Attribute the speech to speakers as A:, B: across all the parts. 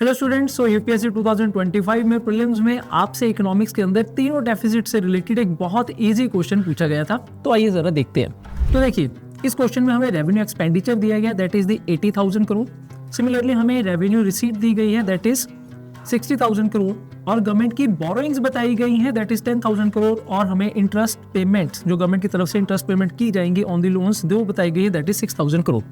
A: Hello students, सो UPSC 2025 में prelims में आपसे इकोनॉमिक्स के अंदर तीनों डेफिसिट से रिलेटेड एक बहुत इजी क्वेश्चन पूछा गया था। तो आइए जरा देखते हैं। तो देखिए, इस क्वेश्चन में हमें रेवेन्यू एक्सपेंडिचर दिया गया that is the 80,000 crore. Similarly हमें रेवेन्यू रिसीट दी गई है दैट इज 60,000 करोड़ और गवर्नमेंट की बोरोइंग्स बताई गई है दैट इज 10,000 करोड़ और हमें इंटरेस्ट पेमेंट्स जो गवर्नमेंट की तरफ से इंटरेस्ट पेमेंट की जाएंगी ऑन द लोन्स वो बताई गई है दैट इज 6,000 करोड़।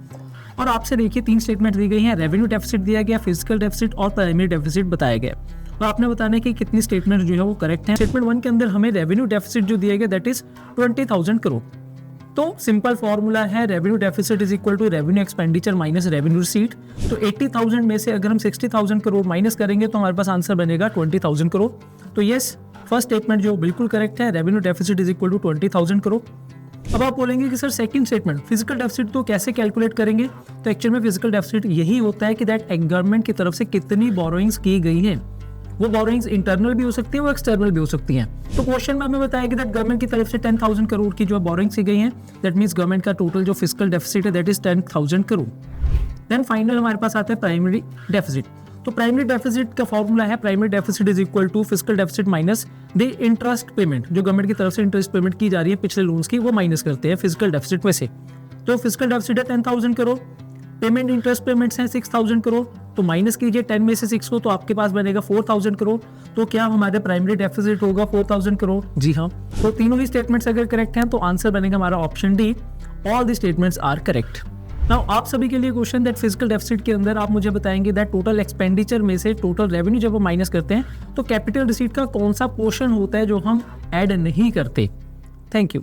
A: और आपसे देखिए तीन स्टेटमेंट दी गई हैं, रेवेन्यू डेफिसिट दिया गया, फिजिकल डेफिसिट और प्राइमरी डेफिसिट बताया गया। और आपने बताना है कि कितनी स्टेटमेंट जो है वो करेक्ट है। स्टेटमेंट 1 के अंदर हमें रेवेन्यू डेफिसिट जो दिया गया दैट इज 20,000 करोड़। तो सिंपल फॉर्मूला है revenue deficit is equal to revenue expenditure minus revenue receipt. तो 80,000 में से अगर हम 60,000 करोड़ माइनस करेंगे तो हमारे पास आंसर बनेगा 20,000 करोड़। तो यस, फर्स्ट स्टेटमेंट जो बिल्कुल करेक्ट है, revenue deficit is equal to 20,000 crore. अब आप बोलेंगे कि sir second statement fiscal deficit तो कैसे कैलकुलेट करेंगे? तो एक्चुअल में फिजिकल डेफिसिट यही होता है कि दैट गवर्नमेंट की तरफ से कितनी बोरोइंग्स की गई हैं। वो बोरोइंग्स इंटरनल भी हो सकती है, वो एक्सटर्नल भी हो सकती हैं। तो क्वेश्चन में हमें बताया कि दैट गवर्नमेंट की तरफ से 10,000 करोड़ की जो बोरोइंग्स की गई हैं, दैट मींस गवर्नमेंट का टोटल जो फिजिकल डेफिसिट है that is 10,000 crore. Then final हमारे पास आता है प्राइमरी डेफिसिट। तो प्राइमरी डेफिसिट का फॉर्मूला है primary deficit is equal to fiscal deficit minus the interest payment. जो गवर्नमेंट की तरफ से इंटरेस्ट पेमेंट की जा रही है पिछले लोन्स की, वो माइनस करते हैं फिजिकल डेफिसिट में से। तो फिजिकल डेफिसिट है 10,000 करोड़, पेमेंट इंटरेस्ट पेमेंट्स हैं 6,000 करोड़। तो माइनस कीजिए 10 में से 6 को, तो आपके पास बनेगा 4,000 करोड़। तो क्या हमारे प्राइमरी डेफिसिट होगा 4,000 करोड़? जी हाँ। तो तीनों ही स्टेटमेंट्स अगर करेक्ट हैं तो आंसर बनेगा हमारा option D, all the statements are correct. Now आप सभी के लिए क्वेश्चन दैट फिजिकल डेफिसिट के अंदर आप मुझे बताएंगे दैट टोटल एक्सपेंडिचर में से टोटल रेवेन्यू जब हम माइनस करते हैं तो कैपिटल रिसीट का कौन सा पोर्शन होता है जो हम ऐड नहीं करते। Thank you.